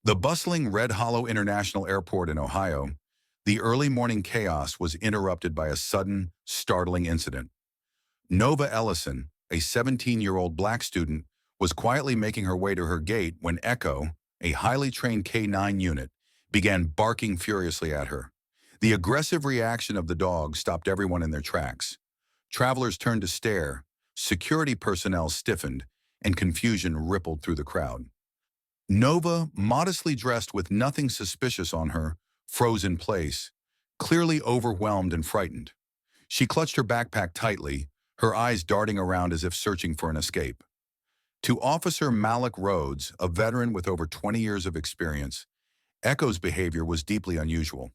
The bustling Red Hollow International Airport in Ohio, the early morning chaos was interrupted by a sudden, startling incident. Nova Ellison, a 17-year-old black student, was quietly making her way to her gate when Echo, a highly trained K-9 unit, began barking furiously at her. The aggressive reaction of the dog stopped everyone in their tracks. Travelers turned to stare, security personnel stiffened, and confusion rippled through the crowd. Nova, modestly dressed with nothing suspicious on her, froze in place, clearly overwhelmed and frightened. She clutched her backpack tightly, her eyes darting around as if searching for an escape. To Officer Malik Rhodes, a veteran with over 20 years of experience, Echo's behavior was deeply unusual.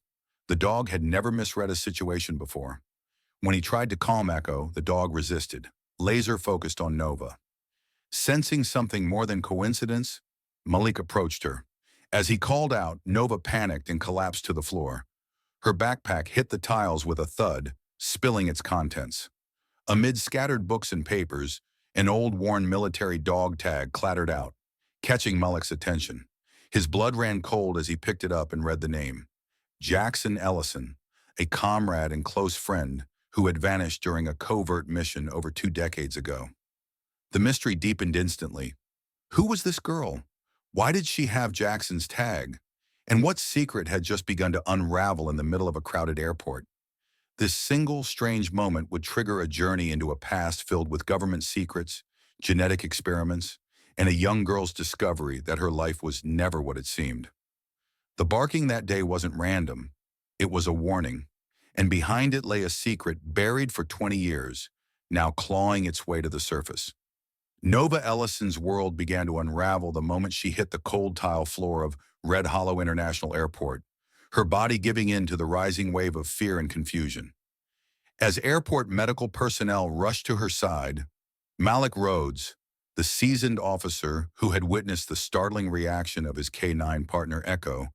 The dog had never misread a situation before. When he tried to calm Echo, the dog resisted, laser-focused on Nova. Sensing something more than coincidence, Malik approached her. As he called out, Nova panicked and collapsed to the floor. Her backpack hit the tiles with a thud, spilling its contents. Amid scattered books and papers, an old worn military dog tag clattered out, catching Malik's attention. His blood ran cold as he picked it up and read the name. Jackson Ellison, a comrade and close friend who had vanished during a covert mission over 2 decades ago. The mystery deepened instantly. Who was this girl? Why did she have Jackson's tag? And what secret had just begun to unravel in the middle of a crowded airport? This single strange moment would trigger a journey into a past filled with government secrets, genetic experiments, and a young girl's discovery that her life was never what it seemed. The barking that day wasn't random. It was a warning, and behind it lay a secret buried for 20 years, now clawing its way to the surface. Nova Ellison's world began to unravel the moment she hit the cold tile floor of Red Hollow International Airport, her body giving in to the rising wave of fear and confusion. As airport medical personnel rushed to her side, Malik Rhodes, the seasoned officer who had witnessed the startling reaction of his K-9 partner Echo,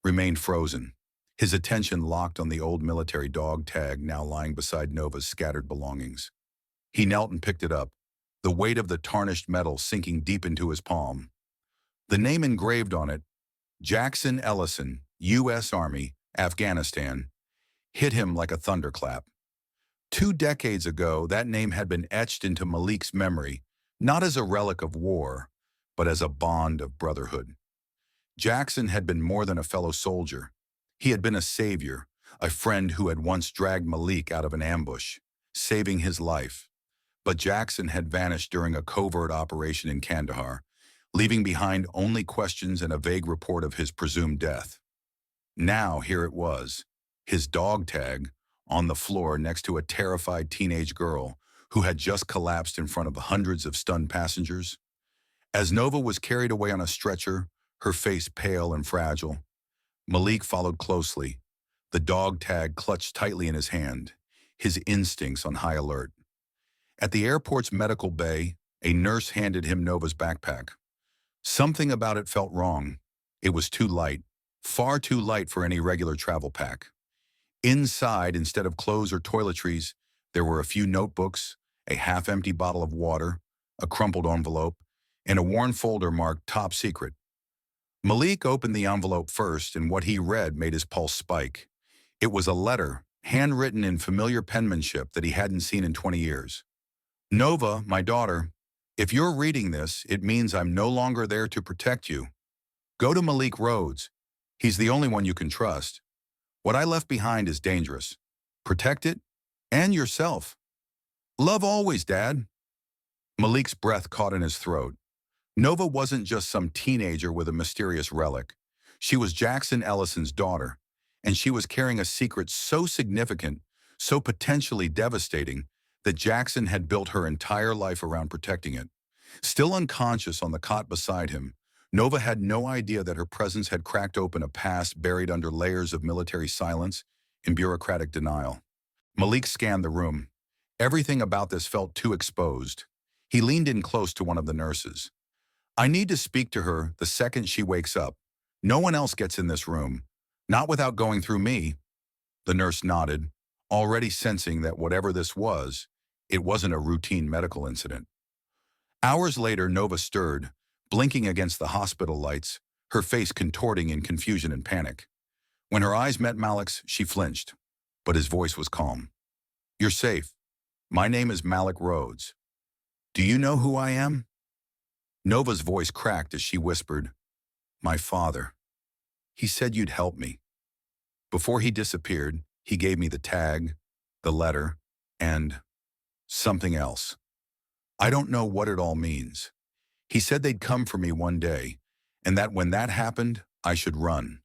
remained frozen, his attention locked on the old military dog tag now lying beside Nova's scattered belongings. He knelt and picked it up, the weight of the tarnished metal sinking deep into his palm. The name engraved on it, Jackson Ellison, U.S. Army, Afghanistan, hit him like a thunderclap. 2 decades ago, that name had been etched into Malik's memory, not as a relic of war, but as a bond of brotherhood. Jackson had been more than a fellow soldier. He had been a savior, a friend who had once dragged Malik out of an ambush, saving his life. But Jackson had vanished during a covert operation in Kandahar, leaving behind only questions and a vague report of his presumed death. Now here it was, his dog tag, on the floor next to a terrified teenage girl who had just collapsed in front of hundreds of stunned passengers. As Nova was carried away on a stretcher, her face pale and fragile, Malik followed closely, the dog tag clutched tightly in his hand, his instincts on high alert. At the airport's medical bay, a nurse handed him Nova's backpack. Something about it felt wrong. It was too light, far too light for any regular travel pack. Inside, instead of clothes or toiletries, there were a few notebooks, a half-empty bottle of water, a crumpled envelope, and a worn folder marked Top Secret. Malik opened the envelope first, and what he read made his pulse spike. It was a letter, handwritten in familiar penmanship that he hadn't seen in 20 years. Nova, my daughter, if you're reading this, it means I'm no longer there to protect you. Go to Malik Rhodes. He's the only one you can trust. What I left behind is dangerous. Protect it and yourself. Love always, Dad. Malik's breath caught in his throat. Nova wasn't just some teenager with a mysterious relic. She was Jackson Ellison's daughter, and she was carrying a secret so significant, so potentially devastating, that Jackson had built her entire life around protecting it. Still unconscious on the cot beside him, Nova had no idea that her presence had cracked open a past buried under layers of military silence and bureaucratic denial. Malik scanned the room. Everything about this felt too exposed. He leaned in close to one of the nurses. I need to speak to her the second she wakes up. No one else gets in this room. Not without going through me. The nurse nodded, already sensing that whatever this was, it wasn't a routine medical incident. Hours later, Nova stirred, blinking against the hospital lights, her face contorting in confusion and panic. When her eyes met Malik's, she flinched, but his voice was calm. "You're safe. My name is Malik Rhodes. Do you know who I am?" Nova's voice cracked as she whispered, "My father. He said you'd help me." Before he disappeared, he gave me the tag, the letter, and something else. I don't know what it all means. He said they'd come for me one day, and that when that happened, I should run.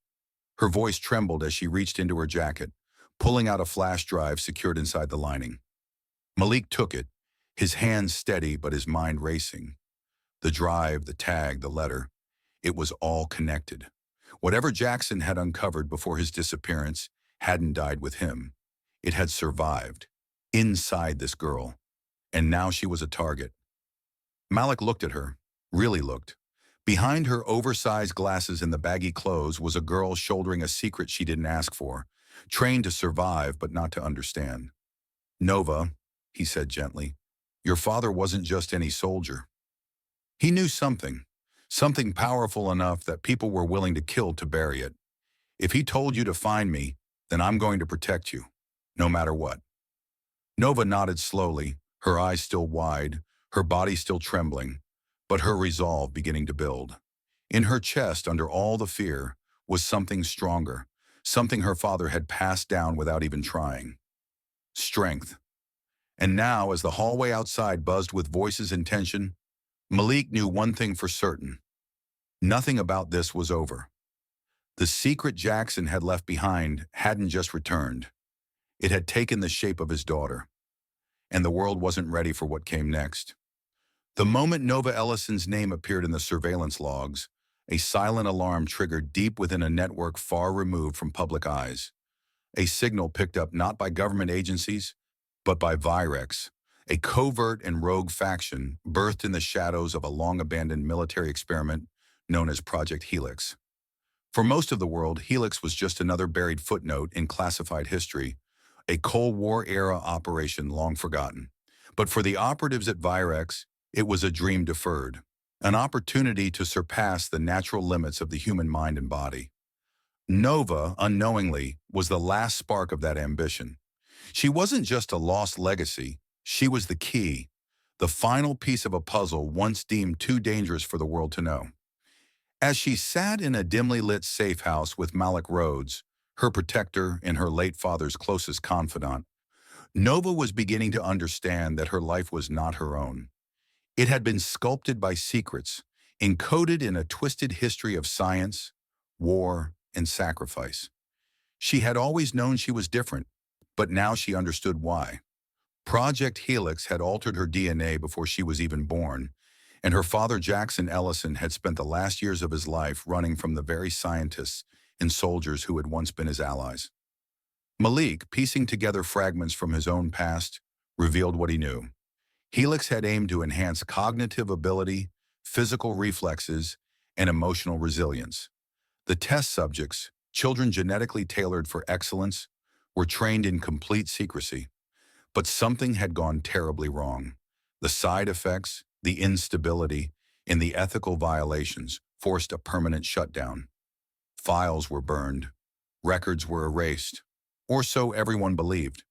Her voice trembled as she reached into her jacket, pulling out a flash drive secured inside the lining. Malik took it, his hands steady but his mind racing. The drive, the tag, the letter, it was all connected. Whatever Jackson had uncovered before his disappearance hadn't died with him. It had survived, inside this girl, and now she was a target. Malik looked at her, really looked. Behind her oversized glasses and the baggy clothes was a girl shouldering a secret she didn't ask for, trained to survive but not to understand. "Nova," he said gently, "your father wasn't just any soldier. He knew something, something powerful enough that people were willing to kill to bury it. If he told you to find me, then I'm going to protect you, no matter what." Nova nodded slowly, her eyes still wide, her body still trembling, but her resolve beginning to build. In her chest, under all the fear, was something stronger, something her father had passed down without even trying. Strength. And now, as the hallway outside buzzed with voices and tension, Malik knew one thing for certain. Nothing about this was over. The secret Jackson had left behind hadn't just returned. It had taken the shape of his daughter. And the world wasn't ready for what came next. The moment Nova Ellison's name appeared in the surveillance logs, a silent alarm triggered deep within a network far removed from public eyes. A signal picked up not by government agencies, but by Virex, a covert and rogue faction birthed in the shadows of a long-abandoned military experiment known as Project Helix. For most of the world, Helix was just another buried footnote in classified history, a Cold War-era operation long forgotten. But for the operatives at Virex, it was a dream deferred, an opportunity to surpass the natural limits of the human mind and body. Nova, unknowingly, was the last spark of that ambition. She wasn't just a lost legacy, she was the key, the final piece of a puzzle once deemed too dangerous for the world to know. As she sat in a dimly lit safe house with Malik Rhodes, her protector and her late father's closest confidant, Nova was beginning to understand that her life was not her own. It had been sculpted by secrets, encoded in a twisted history of science, war, and sacrifice. She had always known she was different, but now she understood why. Project Helix had altered her DNA before she was even born, and her father Jackson Ellison had spent the last years of his life running from the very scientists and soldiers who had once been his allies. Malik, piecing together fragments from his own past, revealed what he knew. Helix had aimed to enhance cognitive ability, physical reflexes, and emotional resilience. The test subjects, children genetically tailored for excellence, were trained in complete secrecy. But something had gone terribly wrong. The side effects, the instability, and the ethical violations forced a permanent shutdown. Files were burned. Records were erased. Or so everyone believed.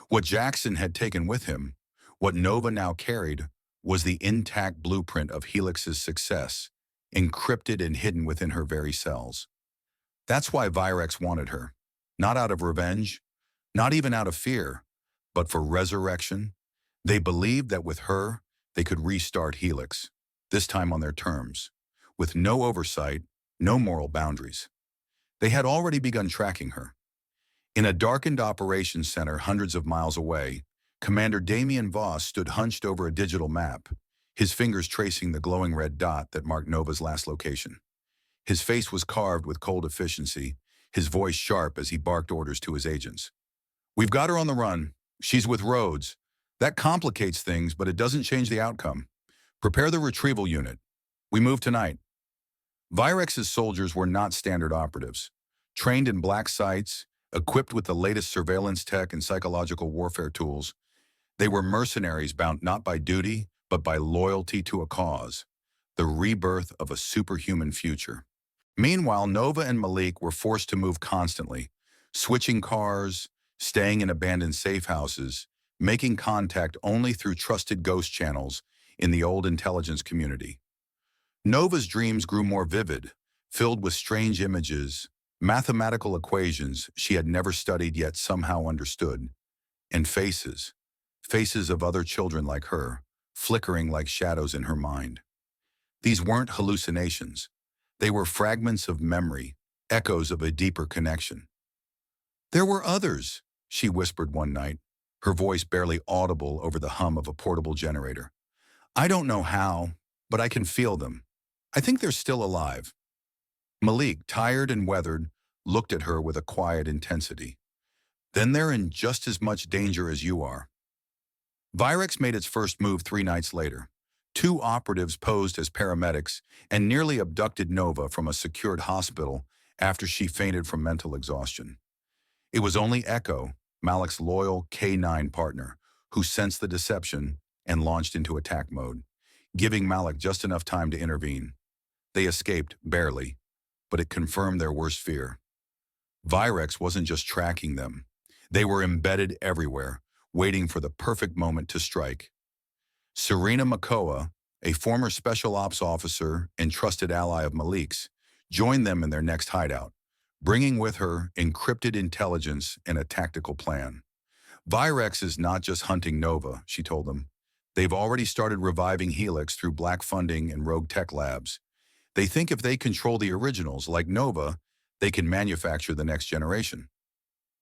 What Jackson had taken with him, what Nova now carried, was the intact blueprint of Helix's success, encrypted and hidden within her very cells. That's why Virex wanted her, not out of revenge, not even out of fear, but for resurrection. They believed that with her, they could restart Helix, this time on their terms, with no oversight, no moral boundaries. They had already begun tracking her. In a darkened operations center hundreds of miles away, Commander Damian Voss stood hunched over a digital map, his fingers tracing the glowing red dot that marked Nova's last location. His face was carved with cold efficiency, his voice sharp as he barked orders to his agents. "We've got her on the run. She's with Rhodes. That complicates things, but it doesn't change the outcome. Prepare the retrieval unit. We move tonight." Virex's soldiers were not standard operatives. Trained in black sites, equipped with the latest surveillance tech and psychological warfare tools, they were mercenaries bound not by duty, but by loyalty to a cause, the rebirth of a superhuman future. Meanwhile, Nova and Malik were forced to move constantly, switching cars, staying in abandoned safe houses, making contact only through trusted ghost channels in the old intelligence community. Nova's dreams grew more vivid, filled with strange images, mathematical equations she had never studied yet somehow understood, and faces of other children like her, flickering like shadows in her mind. These weren't hallucinations. They were fragments of memory, echoes of a deeper connection. There were others, she whispered one night, her voice barely audible over the hum of a portable generator. I don't know how, but I can feel them. I think they're still alive. Malik, tired and weathered, looked at her with a quiet intensity. Then they're in just as much danger as you are. Virex made its first move 3 nights later. 2 operatives posed as paramedics and nearly abducted Nova from a secured hospital after she fainted from mental exhaustion. It was only Echo, Malik's loyal K-9 partner, who sensed the deception and launched into attack mode, giving Malik just enough time to intervene. They escaped, barely, but it confirmed their worst fear. Virex wasn't just tracking them. They were embedded everywhere, waiting for the perfect moment to strike. Serena Makoa, a former special ops officer and trusted ally of Malik's, joined them in their next hideout, bringing with her encrypted intelligence and a tactical plan. Virex is not just hunting Nova, she told them. They've already started reviving Helix through black funding and rogue tech labs. They think if they control the originals, like Nova, they can manufacture the next generation.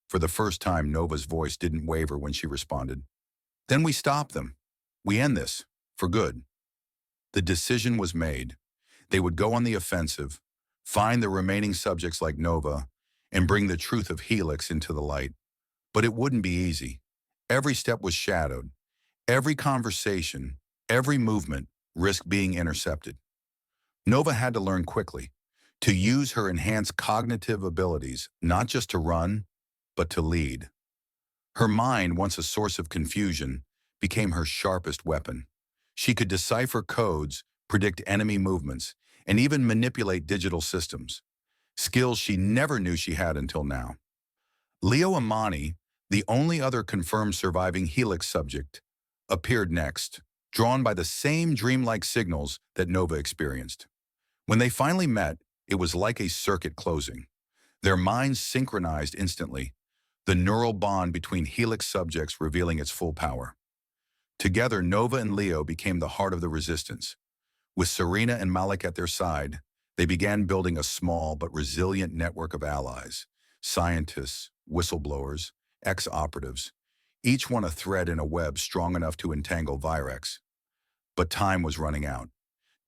For the first time, Nova's voice didn't waver when she responded. Then we stop them. We end this, for good. The decision was made. They would go on the offensive, find the remaining subjects like Nova, and bring the truth of Helix into the light. But it wouldn't be easy. Every step was shadowed. Every conversation, every movement risked being intercepted. Nova had to learn quickly, to use her enhanced cognitive abilities, not just to run, but to lead. Her mind, once a source of confusion, became her sharpest weapon. She could decipher codes, predict enemy movements, and even manipulate digital systems, skills she never knew she had until now. Leo Amani, the only other confirmed surviving Helix subject, appeared next, drawn by the same dreamlike signals that Nova experienced. When they finally met, it was like a circuit closing. Their minds synchronized instantly, the neural bond between Helix subjects revealing its full power. Together, Nova and Leo became the heart of the resistance. With Serena and Malik at their side, they began building a small but resilient network of allies, scientists, whistleblowers, ex-operatives, each one a thread in a web strong enough to entangle Virex. But time was running out.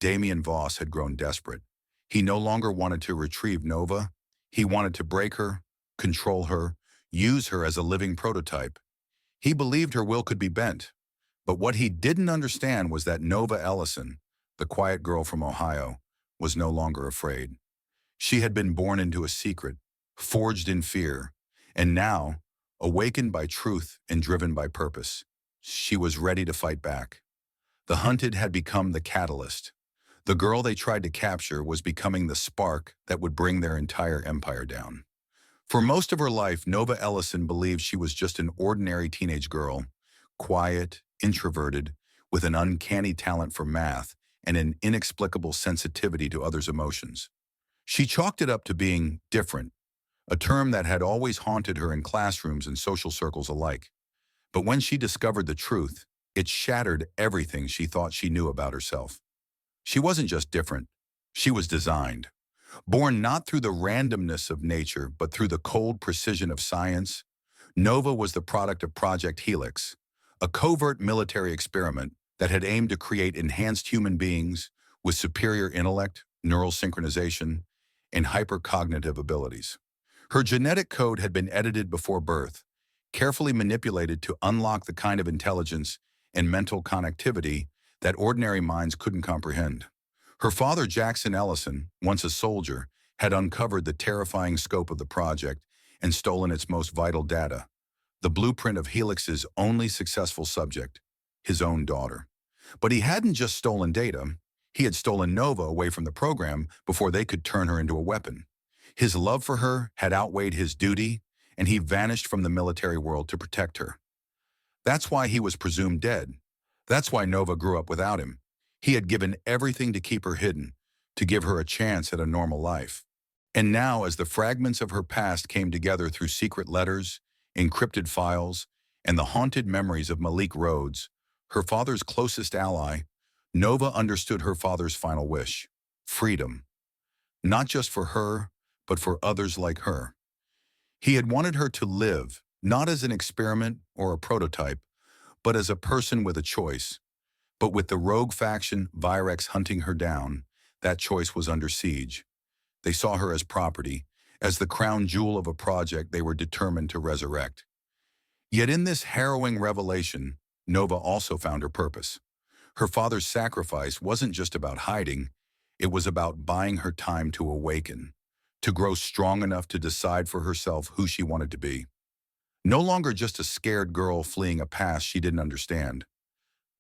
Damian Voss had grown desperate. He no longer wanted to retrieve Nova. He wanted to break her, control her, use her as a living prototype. He believed her will could be bent. But what he didn't understand was that Nova Ellison, the quiet girl from Ohio, was no longer afraid. She had been born into a secret, forged in fear, and now, awakened by truth and driven by purpose, she was ready to fight back. The hunted had become the catalyst. The girl they tried to capture was becoming the spark that would bring their entire empire down. For most of her life, Nova Ellison believed she was just an ordinary teenage girl, quiet, introverted, with an uncanny talent for math and an inexplicable sensitivity to others' emotions. She chalked it up to being different, a term that had always haunted her in classrooms and social circles alike. But when she discovered the truth, it shattered everything she thought she knew about herself. She wasn't just different, she was designed. Born not through the randomness of nature, but through the cold precision of science, Nova was the product of Project Helix, a covert military experiment that had aimed to create enhanced human beings with superior intellect, neural synchronization, and hypercognitive abilities. Her genetic code had been edited before birth, carefully manipulated to unlock the kind of intelligence and mental connectivity that ordinary minds couldn't comprehend. Her father, Jackson Ellison, once a soldier, had uncovered the terrifying scope of the project and stolen its most vital data, the blueprint of Helix's only successful subject, his own daughter. But he hadn't just stolen data, He had stolen Nova away from the program before they could turn her into a weapon. His love for her had outweighed his duty, and he vanished from the military world to protect her. That's why he was presumed dead. That's why Nova grew up without him. He had given everything to keep her hidden, to give her a chance at a normal life. And now, as the fragments of her past came together through secret letters, encrypted files, and the haunted memories of Malik Rhodes, her father's closest ally, Nova understood her father's final wish: freedom. Not just for her, but for others like her. He had wanted her to live, not as an experiment or a prototype, but as a person with a choice. But with the rogue faction Virex hunting her down, that choice was under siege. They saw her as property, as the crown jewel of a project they were determined to resurrect. Yet in this harrowing revelation, Nova also found her purpose. Her father's sacrifice wasn't just about hiding, it was about buying her time to awaken, to grow strong enough to decide for herself who she wanted to be. No longer just a scared girl fleeing a past she didn't understand.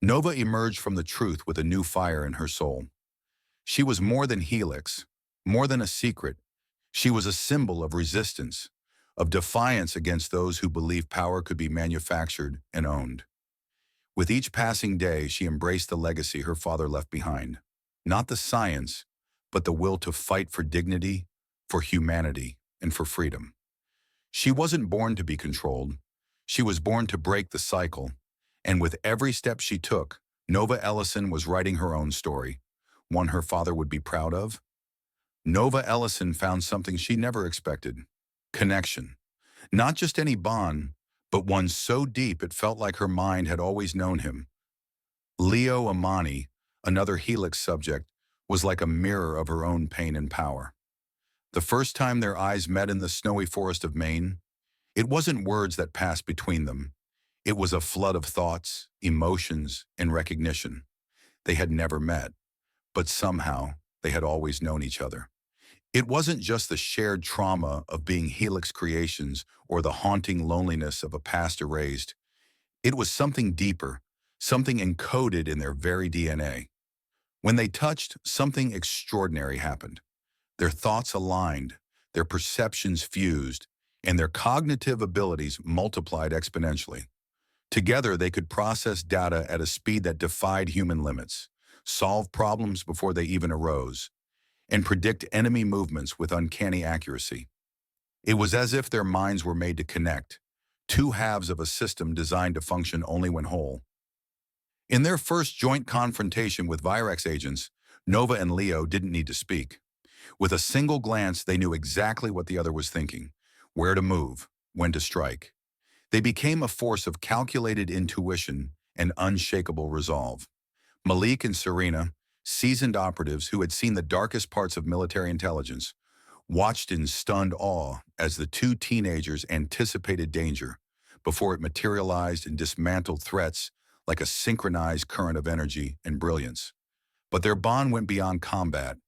Nova emerged from the truth with a new fire in her soul. She was more than Helix, more than a secret. She was a symbol of resistance, of defiance against those who believed power could be manufactured and owned. With each passing day, she embraced the legacy her father left behind. Not the science, but the will to fight for dignity, for humanity, and for freedom. She wasn't born to be controlled. She was born to break the cycle. And with every step she took, Nova Ellison was writing her own story, one her father would be proud of. Nova Ellison found something she never expected: connection. Not just any bond, but one so deep it felt like her mind had always known him. Leo Amani, another Helix subject, was like a mirror of her own pain and power. The first time their eyes met in the snowy forest of Maine, it wasn't words that passed between them. It was a flood of thoughts, emotions, and recognition. They had never met, but somehow they had always known each other. It wasn't just the shared trauma of being Helix creations or the haunting loneliness of a past erased. It was something deeper, something encoded in their very DNA. When they touched, something extraordinary happened. Their thoughts aligned, their perceptions fused, and their cognitive abilities multiplied exponentially. Together, they could process data at a speed that defied human limits, solve problems before they even arose, and predict enemy movements with uncanny accuracy. It was as if their minds were made to connect, two halves of a system designed to function only when whole. In their first joint confrontation with Virex agents, Nova and Leo didn't need to speak. With a single glance, they knew exactly what the other was thinking, where to move, when to strike. They became a force of calculated intuition and unshakable resolve. Malik and Serena, seasoned operatives who had seen the darkest parts of military intelligence, watched in stunned awe as the two teenagers anticipated danger before it materialized and dismantled threats like a synchronized current of energy and brilliance. But their bond went beyond combat.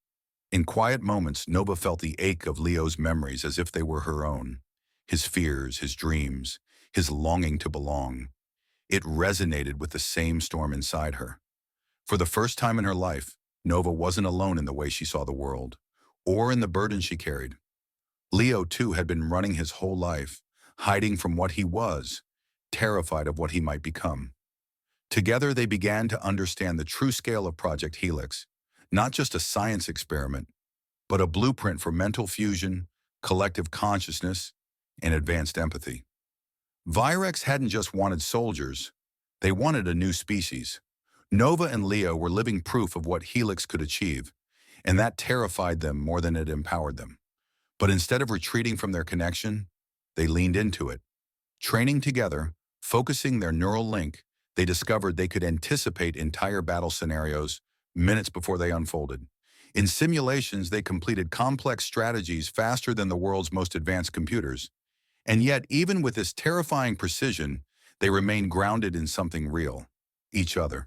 In quiet moments, Nova felt the ache of Leo's memories as if they were her own. His fears, his dreams, his longing to belong. It resonated with the same storm inside her. For the first time in her life, Nova wasn't alone in the way she saw the world, or in the burden she carried. Leo, too, had been running his whole life, hiding from what he was, terrified of what he might become. Together, they began to understand the true scale of Project Helix, not just a science experiment, but a blueprint for mental fusion, collective consciousness, and advanced empathy. Virex hadn't just wanted soldiers, they wanted a new species. Nova and Leo were living proof of what Helix could achieve, and that terrified them more than it empowered them. But instead of retreating from their connection, they leaned into it. Training together, focusing their neural link, they discovered they could anticipate entire battle scenarios minutes before they unfolded. In simulations, they completed complex strategies faster than the world's most advanced computers. And yet, even with this terrifying precision, they remained grounded in something real: each other.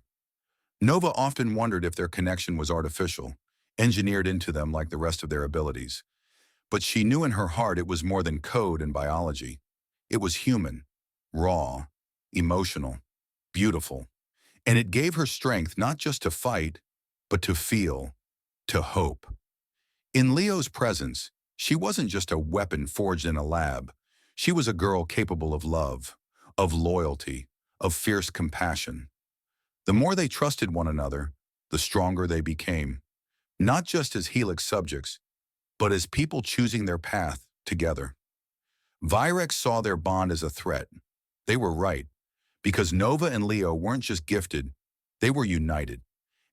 Nova often wondered if their connection was artificial, engineered into them like the rest of their abilities. But she knew in her heart it was more than code and biology. It was human, raw, emotional, beautiful. And it gave her strength not just to fight, but to feel, to hope. In Leo's presence, she wasn't just a weapon forged in a lab. She was a girl capable of love, of loyalty, of fierce compassion. The more they trusted one another, the stronger they became, not just as Helix subjects, but as people choosing their path together. Virex saw their bond as a threat. They were right, because Nova and Leo weren't just gifted, they were united.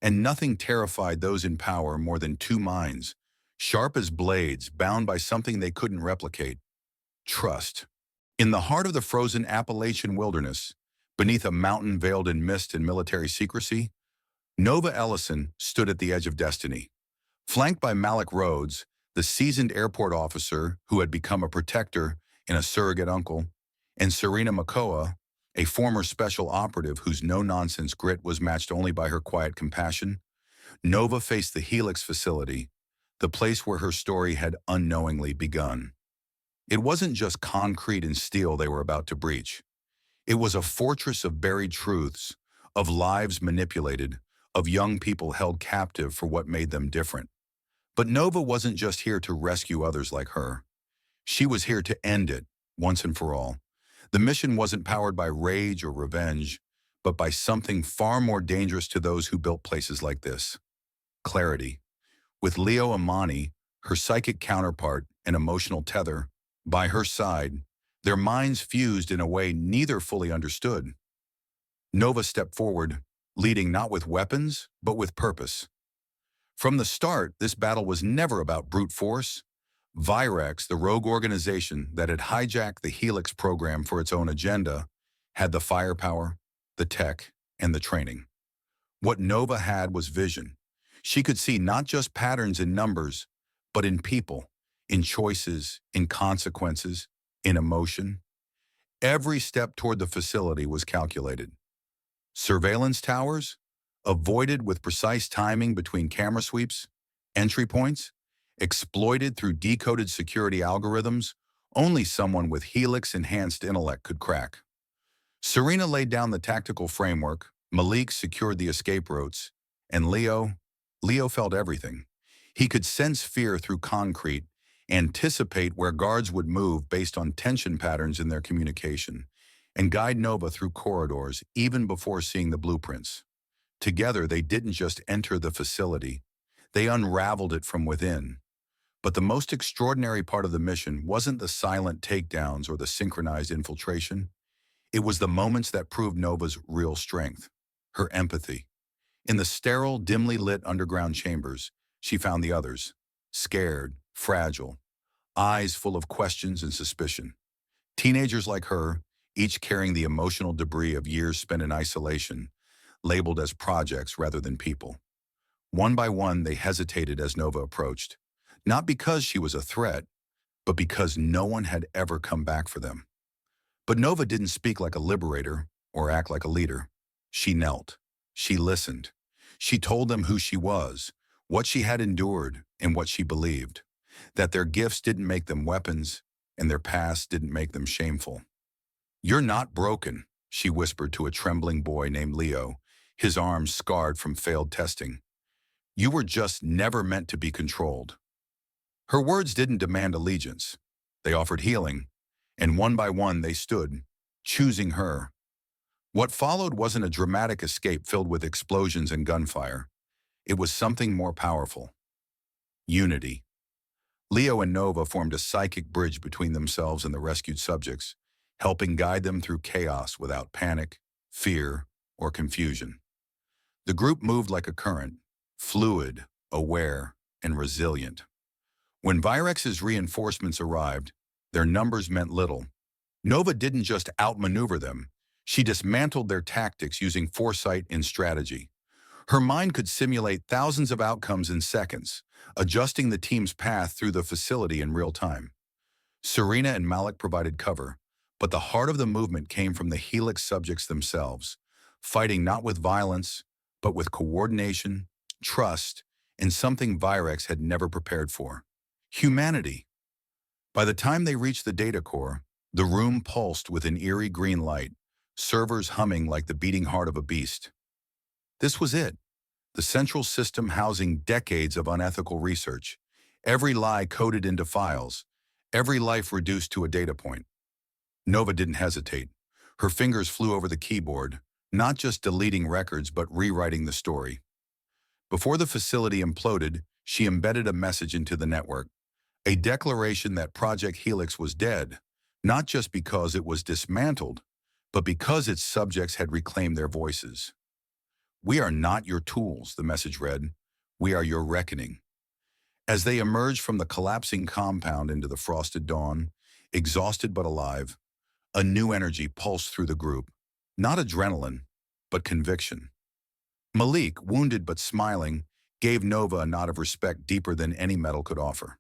And nothing terrified those in power more than two minds, sharp as blades, bound by something they couldn't replicate: trust. In the heart of the frozen Appalachian wilderness, beneath a mountain veiled in mist and military secrecy, Nova Ellison stood at the edge of destiny. Flanked by Malik Rhodes, the seasoned airport officer who had become a protector and a surrogate uncle, and Serena Makoa, a former special operative whose no-nonsense grit was matched only by her quiet compassion, Nova faced the Helix facility, the place where her story had unknowingly begun. It wasn't just concrete and steel they were about to breach. It was a fortress of buried truths, of lives manipulated, of young people held captive for what made them different. But Nova wasn't just here to rescue others like her. She was here to end it, once and for all. The mission wasn't powered by rage or revenge, but by something far more dangerous to those who built places like this: clarity. With Leo Amani, her psychic counterpart and emotional tether, by her side, their minds fused in a way neither fully understood. Nova stepped forward, leading not with weapons, but with purpose. From the start, this battle was never about brute force. Virex, the rogue organization that had hijacked the Helix program for its own agenda, had the firepower, the tech, and the training. What Nova had was vision. She could see not just patterns in numbers, but in people, in choices, in consequences, in emotion. Every step toward the facility was calculated. Surveillance towers, avoided with precise timing between camera sweeps; entry points, exploited through decoded security algorithms only someone with Helix-enhanced intellect could crack. Serena laid down the tactical framework, Malik secured the escape routes, and Leo felt everything. He could sense fear through concrete, anticipate where guards would move based on tension patterns in their communication, and guide Nova through corridors even before seeing the blueprints. Together, they didn't just enter the facility, they unraveled it from within. But the most extraordinary part of the mission wasn't the silent takedowns or the synchronized infiltration. It was the moments that proved Nova's real strength: her empathy. In the sterile, dimly lit underground chambers, she found the others, scared, fragile, eyes full of questions and suspicion. Teenagers like her, each carrying the emotional debris of years spent in isolation, labeled as projects rather than people. One by one, they hesitated as Nova approached, not because she was a threat, but because no one had ever come back for them. But Nova didn't speak like a liberator or act like a leader. She knelt. She listened. She told them who she was, what she had endured, and what she believed: that their gifts didn't make them weapons, and their past didn't make them shameful. "You're not broken," she whispered to a trembling boy named Leo, his arms scarred from failed testing. "You were just never meant to be controlled." Her words didn't demand allegiance. They offered healing, and one by one they stood, choosing her. What followed wasn't a dramatic escape filled with explosions and gunfire. It was something more powerful: unity. Leo and Nova formed a psychic bridge between themselves and the rescued subjects, helping guide them through chaos without panic, fear, or confusion. The group moved like a current, fluid, aware, and resilient. When Virex's reinforcements arrived, their numbers meant little. Nova didn't just outmaneuver them, she dismantled their tactics using foresight and strategy. Her mind could simulate thousands of outcomes in seconds, adjusting the team's path through the facility in real time. Serena and Malik provided cover, but the heart of the movement came from the Helix subjects themselves, fighting not with violence, but with coordination, trust, and something Virex had never prepared for: humanity. By the time they reached the data core, the room pulsed with an eerie green light, servers humming like the beating heart of a beast. This was it. the central system housing decades of unethical research, every lie coded into files, every life reduced to a data point. Nova didn't hesitate. Her fingers flew over the keyboard, not just deleting records but rewriting the story. Before the facility imploded, she embedded a message into the network, a declaration that Project Helix was dead, not just because it was dismantled, but because its subjects had reclaimed their voices. "We are not your tools," the message read. "We are your reckoning." As they emerged from the collapsing compound into the frosted dawn, exhausted but alive, a new energy pulsed through the group. Not adrenaline, but conviction. Malik, wounded but smiling, gave Nova a nod of respect deeper than any medal could offer.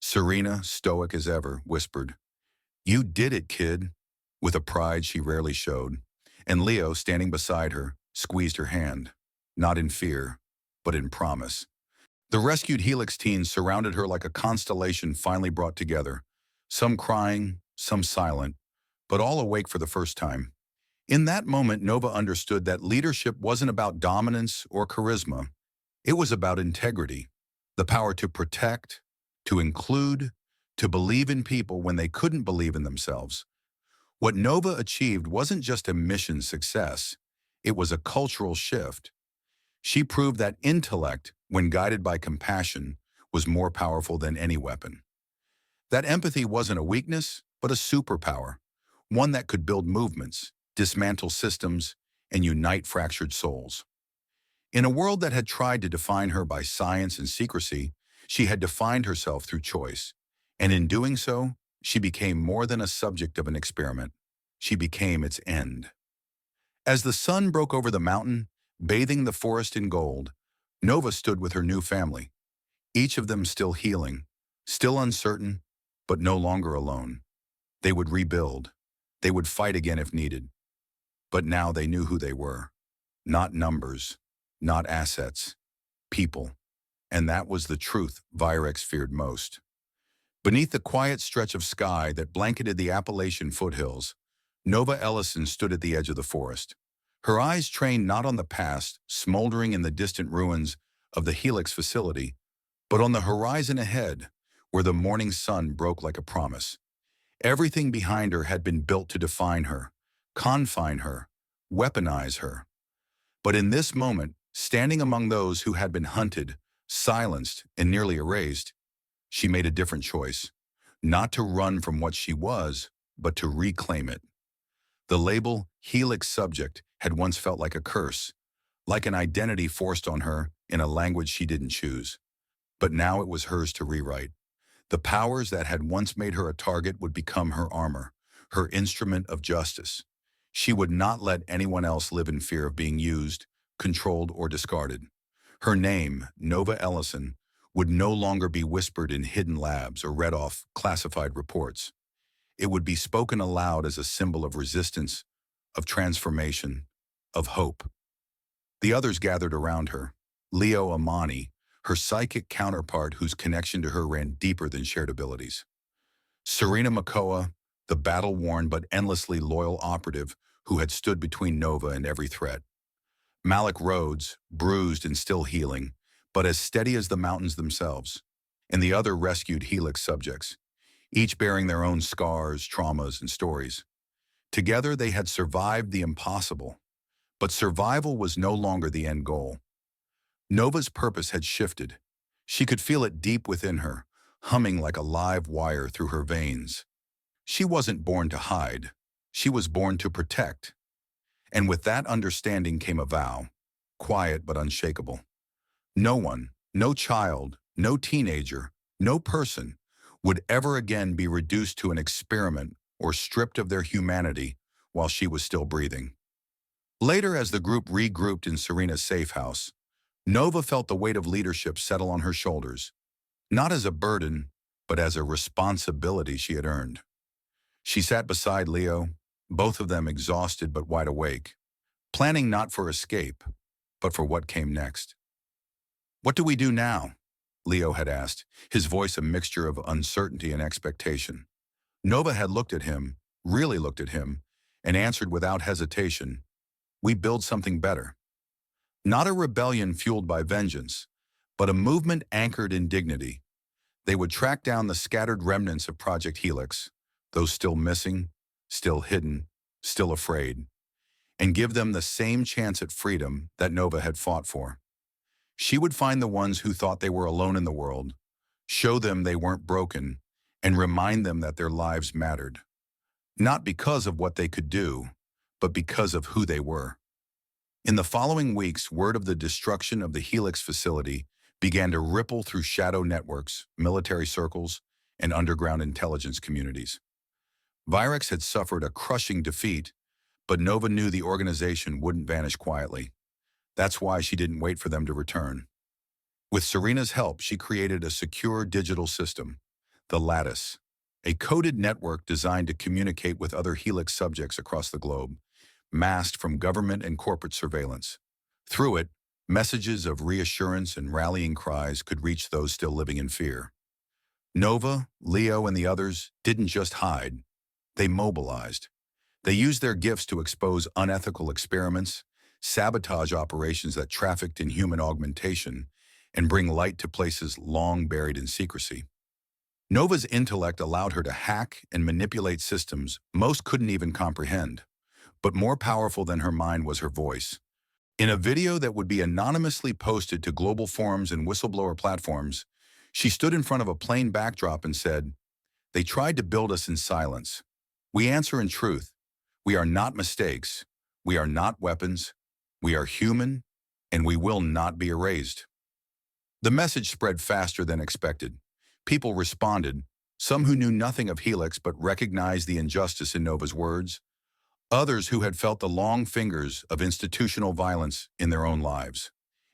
Serena, stoic as ever, whispered, "You did it, kid," with a pride she rarely showed. And Leo, standing beside her, squeezed her hand, not in fear, but in promise. The rescued Helix teens surrounded her like a constellation finally brought together, some crying, some silent, but all awake for the first time. In that moment, Nova understood that leadership wasn't about dominance or charisma. It was about integrity, the power to protect, to include, to believe in people when they couldn't believe in themselves. What Nova achieved wasn't just a mission success, it was a cultural shift. She proved that intellect, when guided by compassion, was more powerful than any weapon. That empathy wasn't a weakness, but a superpower, one that could build movements, dismantle systems, and unite fractured souls. In a world that had tried to define her by science and secrecy, she had defined herself through choice. And in doing so, she became more than a subject of an experiment. She became its end. As the sun broke over the mountain, bathing the forest in gold, Nova stood with her new family, each of them still healing, still uncertain, but no longer alone. They would rebuild. They would fight again if needed. But now they knew who they were. Not numbers, not assets, people. And that was the truth Virex feared most. Beneath the quiet stretch of sky that blanketed the Appalachian foothills, Nova Ellison stood at the edge of the forest. Her eyes trained not on the past, smoldering in the distant ruins of the Helix facility, but on the horizon ahead, where the morning sun broke like a promise. Everything behind her had been built to define her, confine her, weaponize her. But in this moment, standing among those who had been hunted, silenced, and nearly erased, she made a different choice. Not to run from what she was, but to reclaim it. The label Helix Subject had once felt like a curse, like an identity forced on her in a language she didn't choose. But now it was hers to rewrite. The powers that had once made her a target would become her armor, her instrument of justice. She would not let anyone else live in fear of being used, controlled, or discarded. Her name, Nova Ellison, would no longer be whispered in hidden labs or read off classified reports. It would be spoken aloud as a symbol of resistance, of transformation, of hope. The others gathered around her. Leo Amani, her psychic counterpart whose connection to her ran deeper than shared abilities. Serena Makoa, the battle-worn but endlessly loyal operative who had stood between Nova and every threat. Malik Rhodes, bruised and still healing, but as steady as the mountains themselves. And the other rescued Helix subjects, each bearing their own scars, traumas, and stories. Together they had survived the impossible, but survival was no longer the end goal. Nova's purpose had shifted. She could feel it deep within her, humming like a live wire through her veins. She wasn't born to hide. She was born to protect. And with that understanding came a vow, quiet but unshakable. No one, no child, no teenager, no person would ever again be reduced to an experiment or stripped of their humanity while she was still breathing. Later, as the group regrouped in Serena's safe house, Nova felt the weight of leadership settle on her shoulders, not as a burden, but as a responsibility she had earned. She sat beside Leo, both of them exhausted but wide awake, planning not for escape, but for what came next. "What do we do now?" Leo had asked, his voice a mixture of uncertainty and expectation. Nova had looked at him, really looked at him, and answered without hesitation, "We build something better." Not a rebellion fueled by vengeance, but a movement anchored in dignity. They would track down the scattered remnants of Project Helix, those still missing, still hidden, still afraid, and give them the same chance at freedom that Nova had fought for. She would find the ones who thought they were alone in the world, show them they weren't broken, and remind them that their lives mattered. Not because of what they could do, but because of who they were. In the following weeks, word of the destruction of the Helix facility began to ripple through shadow networks, military circles, and underground intelligence communities. Virex had suffered a crushing defeat, but Nova knew the organization wouldn't vanish quietly. That's why she didn't wait for them to return. With Serena's help, she created a secure digital system, the Lattice, a coded network designed to communicate with other Helix subjects across the globe, masked from government and corporate surveillance. Through it, messages of reassurance and rallying cries could reach those still living in fear. Nova, Leo, and the others didn't just hide. They mobilized. They used their gifts to expose unethical experiments, sabotage operations that trafficked in human augmentation, and bring light to places long buried in secrecy. Nova's intellect allowed her to hack and manipulate systems most couldn't even comprehend. But more powerful than her mind was her voice. In a video that would be anonymously posted to global forums and whistleblower platforms, she stood in front of a plain backdrop and said, "They tried to build us in silence. We answer in truth. We are not mistakes. We are not weapons. We are human, and we will not be erased." The message spread faster than expected. People responded, some who knew nothing of Helix but recognized the injustice in Nova's words, others who had felt the long fingers of institutional violence in their own lives.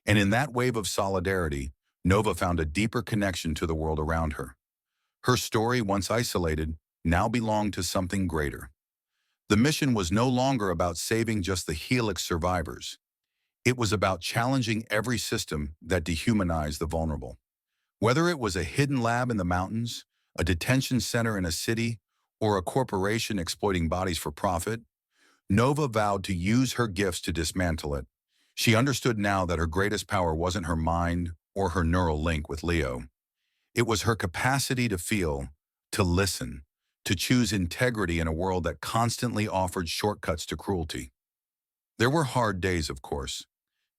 And in that wave of solidarity, Nova found a deeper connection to the world around her. Her story, once isolated, now belonged to something greater. The mission was no longer about saving just the Helix survivors. It was about challenging every system that dehumanized the vulnerable. Whether it was a hidden lab in the mountains, a detention center in a city, or a corporation exploiting bodies for profit, Nova vowed to use her gifts to dismantle it. She understood now that her greatest power wasn't her mind or her neural link with Leo. It was her capacity to feel, to listen, to choose integrity in a world that constantly offered shortcuts to cruelty. There were hard days, of course.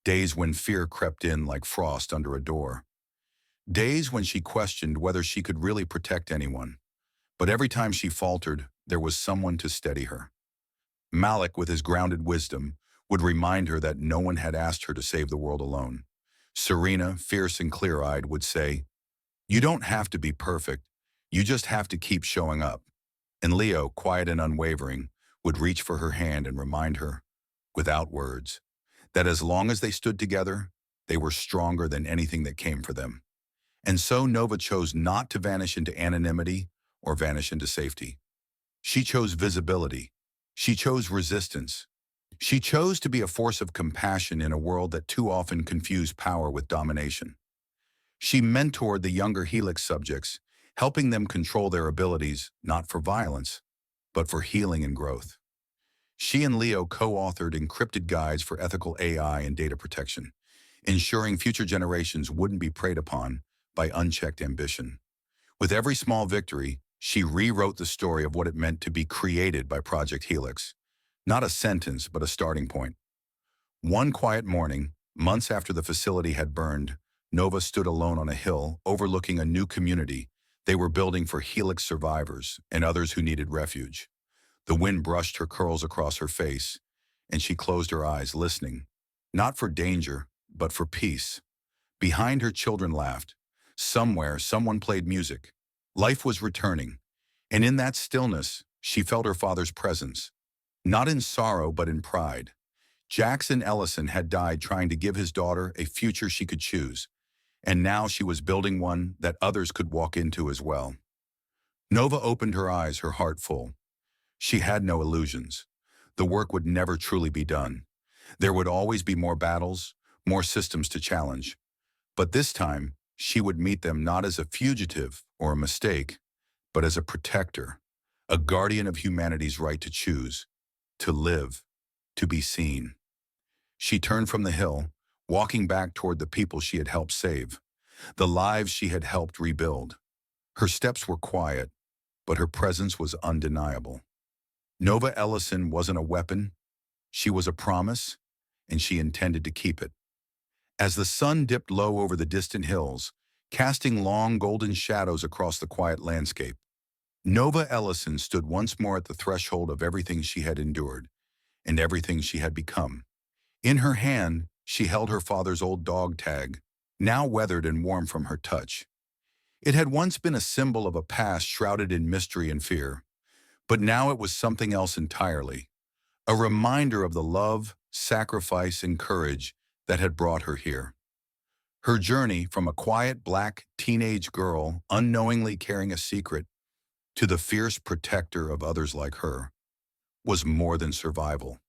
Days when fear crept in like frost under a door. Days when she questioned whether she could really protect anyone. But every time she faltered, there was someone to steady her. Malik, with his grounded wisdom, would remind her that no one had asked her to save the world alone. Serena, fierce and clear-eyed, would say, "You don't have to be perfect. You just have to keep showing up." And Leo, quiet and unwavering, would reach for her hand and remind her, without words, that as long as they stood together, they were stronger than anything that came for them. And so Nova chose not to vanish into anonymity or vanish into safety. She chose visibility. She chose resistance. She chose to be a force of compassion in a world that too often confused power with domination. She mentored the younger Helix subjects, helping them control their abilities not for violence, but for healing and growth. She and Leo co-authored encrypted guides for ethical AI and data protection, ensuring future generations wouldn't be preyed upon by unchecked ambition. With every small victory, she rewrote the story of what it meant to be created by Project Helix. Not a sentence, but a starting point. One quiet morning, months after the facility had burned, Nova stood alone on a hill overlooking a new community they were building for Helix survivors and others who needed refuge. The wind brushed her curls across her face, and she closed her eyes, listening, not for danger, but for peace. Behind her, children laughed. Somewhere, someone played music. Life was returning, and in that stillness, she felt her father's presence. Not in sorrow, but in pride. Jackson Ellison had died trying to give his daughter a future she could choose, and now she was building one that others could walk into as well. Nova opened her eyes, her heart full. She had no illusions. The work would never truly be done. There would always be more battles, more systems to challenge. But this time, she would meet them not as a fugitive or a mistake, but as a protector, a guardian of humanity's right to choose, to live, to be seen. She turned from the hill, walking back toward the people she had helped save, the lives she had helped rebuild. Her steps were quiet, but her presence was undeniable. Nova Ellison wasn't a weapon, she was a promise, and she intended to keep it. As the sun dipped low over the distant hills, casting long golden shadows across the quiet landscape, Nova Ellison stood once more at the threshold of everything she had endured and everything she had become. In her hand, she held her father's old dog tag, now weathered and warm from her touch. It had once been a symbol of a past shrouded in mystery and fear, but now it was something else entirely, a reminder of the love, sacrifice, and courage that had brought her here. Her journey from a quiet black teenage girl unknowingly carrying a secret to the fierce protector of others like her was more than survival.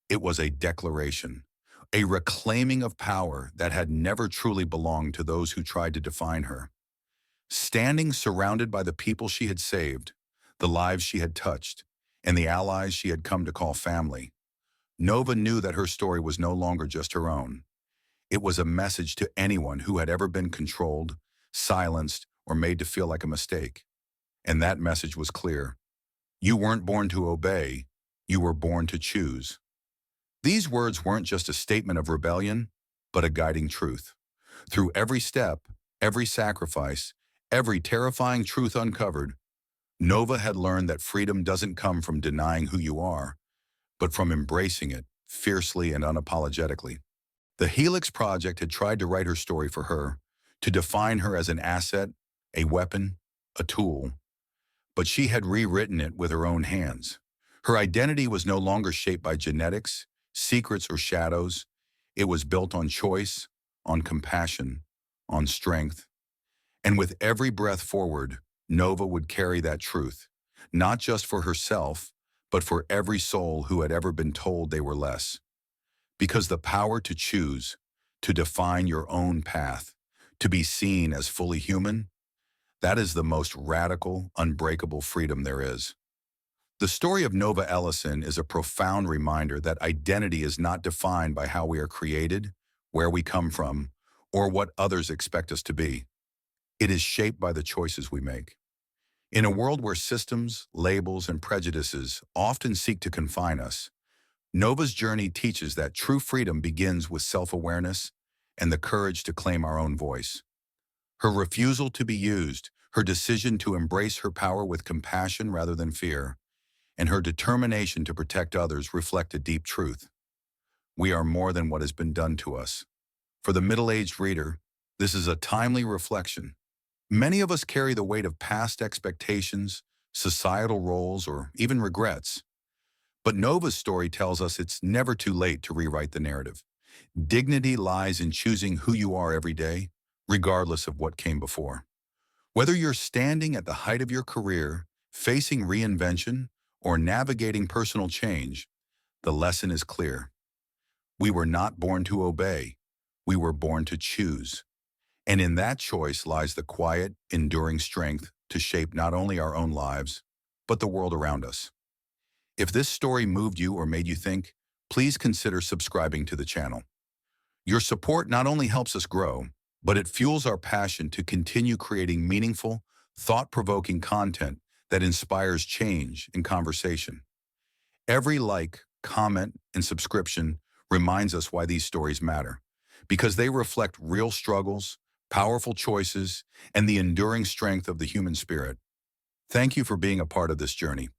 It was a declaration, a reclaiming of power that had never truly belonged to those who tried to define her. Standing surrounded by the people she had saved, the lives she had touched, and the allies she had come to call family, Nova knew that her story was no longer just her own. It was a message to anyone who had ever been controlled, silenced, or made to feel like a mistake. And that message was clear. You weren't born to obey, you were born to choose. These words weren't just a statement of rebellion, but a guiding truth. Through every step, every sacrifice, every terrifying truth uncovered, Nova had learned that freedom doesn't come from denying who you are, but from embracing it fiercely and unapologetically. The Helix Project had tried to write her story for her, to define her as an asset, a weapon, a tool, but she had rewritten it with her own hands. Her identity was no longer shaped by genetics, secrets, or shadows. It was built on choice, on compassion, on strength. And with every breath forward, Nova would carry that truth, not just for herself, but for every soul who had ever been told they were less. Because the power to choose, to define your own path, to be seen as fully human, that is the most radical, unbreakable freedom there is. The story of Nova Ellison is a profound reminder that identity is not defined by how we are created, where we come from, or what others expect us to be. It is shaped by the choices we make. In a world where systems, labels, and prejudices often seek to confine us, Nova's journey teaches that true freedom begins with self-awareness and the courage to claim our own voice. Her refusal to be used, her decision to embrace her power with compassion rather than fear, and her determination to protect others reflect a deep truth. We are more than what has been done to us. For the middle-aged reader, this is a timely reflection. Many of us carry the weight of past expectations, societal roles, or even regrets. But Nova's story tells us it's never too late to rewrite the narrative. Dignity lies in choosing who you are every day, regardless of what came before. Whether you're standing at the height of your career, facing reinvention, or navigating personal change, the lesson is clear. We were not born to obey. We were born to choose. And in that choice lies the quiet, enduring strength to shape not only our own lives, but the world around us. If this story moved you or made you think, please consider subscribing to the channel. Your support not only helps us grow, but it fuels our passion to continue creating meaningful, thought-provoking content that inspires change and conversation. Every like, comment, and subscription reminds us why these stories matter, because they reflect real struggles, powerful choices, and the enduring strength of the human spirit. Thank you for being a part of this journey.